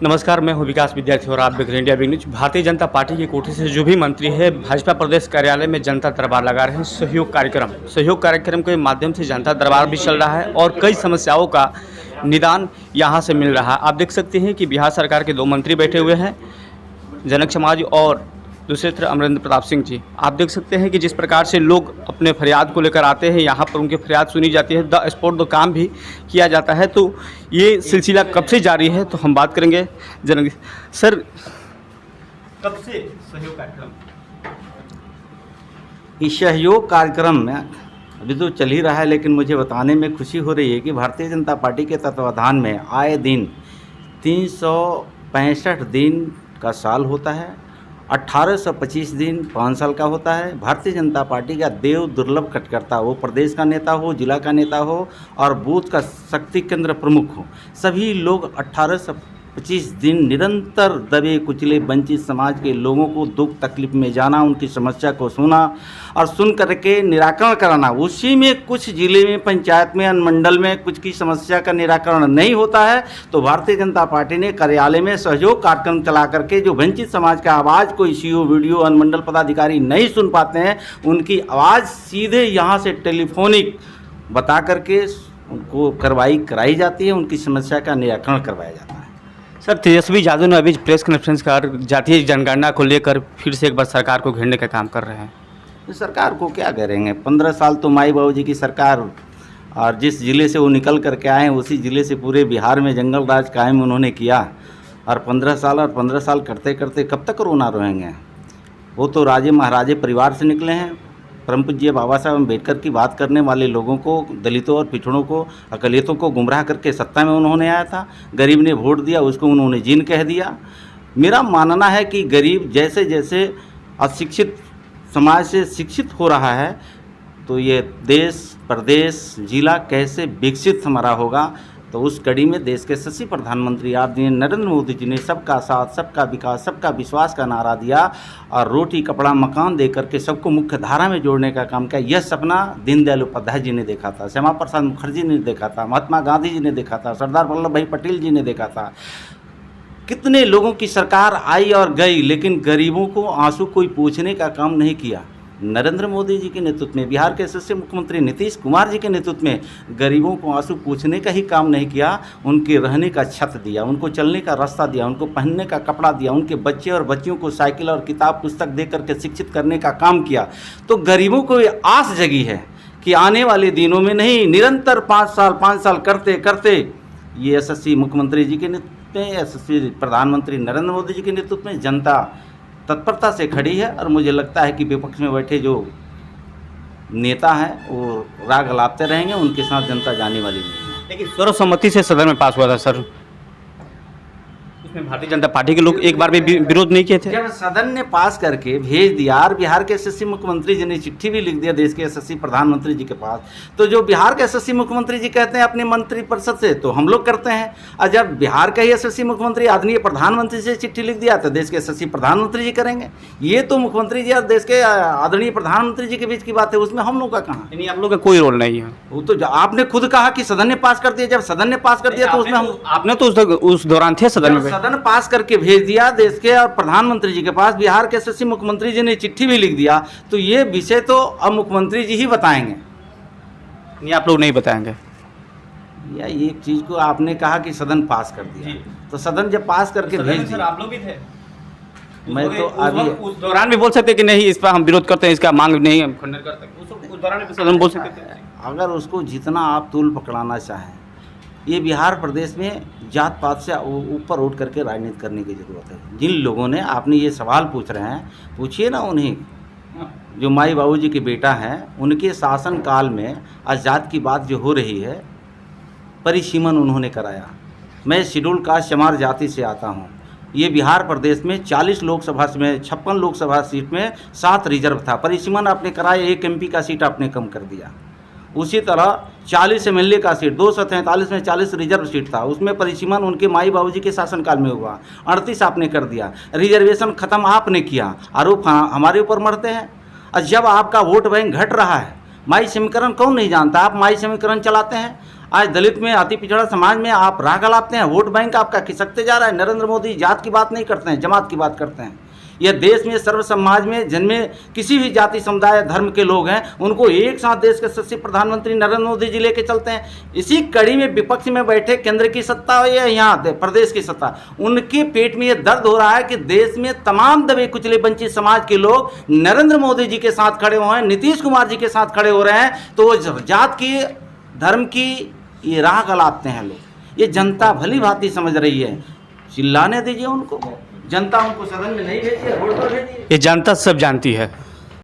नमस्कार, मैं हूं विकास विद्यार्थी और आप देख रहे हैं India big news. Bharatiya Janata party की कोठी से जो भी मंत्री है भाजपा प्रदेश कार्यालय में जनता दरबार लगा रहे हैं। सहयोग कार्यक्रम के माध्यम से जनता दरबार भी चल रहा है और कई समस्याओं का निदान यहां से मिल रहा है। आप देख सकते हैं कि बिहार सरकार के 2 मंत्री बैठे हुए हैं, जनक समाज और दूसरे तरफ अमरेंद्र प्रताप सिंह जी। आप देख सकते हैं कि जिस प्रकार से लोग अपने फरियाद को लेकर आते हैं, यहाँ पर उनकी फरियाद सुनी जाती है, द स्पॉट द काम भी किया जाता है। तो ये सिलसिला कब से जारी है, तो हम बात करेंगे जनक सर, कब से सहयोग कार्यक्रम? इस सहयोग कार्यक्रम में अभी तो चल ही रहा है, लेकिन मुझे बताने में खुशी हो रही है कि भारतीय जनता पार्टी के तत्वाधान में आए दिन 365 दिन का साल होता है, 1825 दिन 5 साल का होता है। भारतीय जनता पार्टी का देव दुर्लभ कार्यकर्ता, वो प्रदेश का नेता हो, जिला का नेता हो और बूथ का शक्ति केंद्र प्रमुख हो, सभी लोग 1825 दिन निरंतर दबे कुचले वंचित समाज के लोगों को दुख तकलीफ में जाना, उनकी समस्या को सुना और सुन करके निराकरण कराना। उसी में कुछ जिले में, पंचायत में, अनुमंडल में कुछ की समस्या का निराकरण नहीं होता है तो भारतीय जनता पार्टी ने कार्यालय में सहयोग कार्यक्रम चला करके जो वंचित समाज का आवाज़ कोई सीओ, वीडियो, अनुमंडल पदाधिकारी नहीं सुन पाते हैं, उनकी आवाज़ सीधे यहाँ से टेलीफोनिक बता करके उनको कार्रवाई कराई जाती है, उनकी समस्या का निराकरण करवाया जाता है। सर, तेजस्वी यादव ने अभी प्रेस कॉन्फ्रेंस कर जातीय जनगणना को लेकर फिर से एक बार सरकार को घेरने का काम कर रहे हैं। तो सरकार को क्या करेंगे? 15 साल तो माई बाबू जी की सरकार, और जिस ज़िले से वो निकल करके आए हैं उसी ज़िले से पूरे बिहार में जंगल राज कायम उन्होंने किया, और 15 साल करते करते कब तक रोना रोएंगे? वो तो राजे महाराजे परिवार से निकले हैं। परम पूज्य बाबा साहब अम्बेडकर की बात करने वाले लोगों को, दलितों और पिछड़ों को, अकलियतों को गुमराह करके सत्ता में उन्होंने आया था। गरीब ने वोट दिया, उसको उन्होंने जीन कह दिया। मेरा मानना है कि गरीब जैसे जैसे अशिक्षित समाज से शिक्षित हो रहा है तो ये देश, प्रदेश, जिला कैसे विकसित हमारा होगा। तो उस कड़ी में देश के यशस्वी प्रधानमंत्री आदरणीय नरेंद्र मोदी जी ने सबका साथ, सबका विकास, सबका विश्वास का नारा दिया और रोटी, कपड़ा, मकान दे करके सबको मुख्य धारा में जोड़ने का काम किया। यह सपना दीनदयाल उपाध्याय जी ने देखा था, श्यामा प्रसाद मुखर्जी ने देखा था, महात्मा गांधी जी ने देखा था, सरदार वल्लभ भाई पटेल जी ने देखा था। कितने लोगों की सरकार आई और गई, लेकिन गरीबों को आंसू कोई पूछने का काम नहीं किया। नरेंद्र मोदी जी के नेतृत्व में, बिहार के यशस्वी मुख्यमंत्री नीतीश कुमार जी के नेतृत्व में गरीबों को आंसू पूछने का ही काम नहीं किया, उनके रहने का छत दिया, उनको चलने का रास्ता दिया, उनको पहनने का कपड़ा दिया, उनके बच्चे और बच्चियों को साइकिल और किताब पुस्तक दे करके शिक्षित करने का काम किया। तो गरीबों को ये आस जगी है कि आने वाले दिनों में नहीं, निरंतर 5 साल करते करते ये यशस्वी मुख्यमंत्री जी के नेतृत्व में, यशस्वी प्रधानमंत्री नरेंद्र मोदी जी के नेतृत्व में जनता तत्परता से खड़ी है। और मुझे लगता है कि विपक्ष में बैठे जो नेता हैं वो राग अलापते रहेंगे, उनके साथ जनता जाने वाली नहीं है। लेकिन सर्वसम्मति से सदन में पास हुआ था सर, उसमें भारतीय जनता पार्टी के लोग एक बार भी विरोध नहीं किए थे। जब सदन ने पास करके भेज दिया और बिहार के यशस्वी मुख्यमंत्री जी ने चिट्ठी भी लिख दिया देश के यशस्वी प्रधानमंत्री जी के पास, तो जो बिहार के यशस्वी मुख्यमंत्री जी कहते हैं अपने मंत्रिपरिषद से, तो हम लोग करते हैं। और जब बिहार का यशस्वी मुख्यमंत्री आदरणीय प्रधानमंत्री से चिट्ठी लिख दिया तो देश के यशस्वी प्रधानमंत्री जी करेंगे। ये तो मुख्यमंत्री जी और देश के आदरणीय प्रधानमंत्री जी के बीच की बात है, उसमें हम लोग का कहाँ? यानी आप लोग का कोई रोल नहीं है। वो तो आपने खुद कहा कि सदन ने पास कर दिया, जब सदन ने पास कर दिया तो उसमें हम, आपने तो उस दौरान थे सदन में, सदन पास करके भेज दिया देश के और प्रधानमंत्री जी के पास, बिहार के यशस्वी मुख्यमंत्री जी ने चिट्ठी भी लिख दिया, तो ये विषय तो अब मुख्यमंत्री जी ही बताएंगे। नहीं, आप लोग नहीं बताएंगे? या एक चीज को आपने कहा कि सदन पास कर दिया, तो सदन जब पास करके भेज दिया, आप लोग भी थे। मैं तो अभी उस दौरान भी बोल सकते कि नहीं, इस पर हम विरोध करते हैं, इसका मांग नहीं हम खंडन करते, उस दौरान भी सदन बोल सकते थे। अगर उसको जितना आप तूल पकड़ाना चाहें, ये बिहार प्रदेश में जात पात से ऊपर उठ करके राजनीति करने की ज़रूरत है। जिन लोगों ने, आपने ये सवाल पूछ रहे हैं, पूछिए ना उन्हें, जो माई बाबू जी के बेटा हैं, उनके शासन काल में आज़ाद की बात जो हो रही है, परिसीमन उन्होंने कराया। मैं शेड्यूल कास्ट चमार जाति से आता हूँ। ये बिहार प्रदेश में 40 लोकसभा में 56 लोकसभा सीट में 7 रिजर्व था, परिसीमन आपने कराया, 1 MP का सीट आपने कम कर दिया। उसी तरह 40 MLA का सीट 243 में 40 रिजर्व सीट था, उसमें परिसीमन उनके माई बाबूजी के शासनकाल में हुआ, 38 आपने कर दिया। रिजर्वेशन खत्म आपने किया, आरोप हमारे ऊपर मरते हैं। और जब आपका वोट बैंक घट रहा है, माई समीकरण कौन नहीं जानता? आप माई समीकरण चलाते हैं। आज दलित में, अति पिछड़ा समाज में आप राह गलाते हैं, वोट बैंक आपका खिसकते जा रहा है। नरेंद्र मोदी जात की बात नहीं करते हैं, जमात की बात करते हैं। यह देश में सर्व समाज में जन्मे किसी भी जाति समुदाय धर्म के लोग हैं, उनको एक साथ देश के यशस्वी प्रधानमंत्री नरेंद्र मोदी जी लेके चलते हैं। इसी कड़ी में विपक्ष में बैठे केंद्र की सत्ता या यहाँ प्रदेश की सत्ता, उनके पेट में ये दर्द हो रहा है कि देश में तमाम दबे कुचले वंचित समाज के लोग नरेंद्र मोदी जी के साथ खड़े हुए हैं, नीतीश कुमार जी के साथ खड़े हो रहे हैं, तो वो जात की, धर्म की ये राह गलाते हैं लोग। ये जनता भली भांति समझ रही है। चिल्लाने दीजिए उनको, जनता उनको सदन में नहीं भेजिए, रोड पर भेजिए। ये जनता सब जानती है।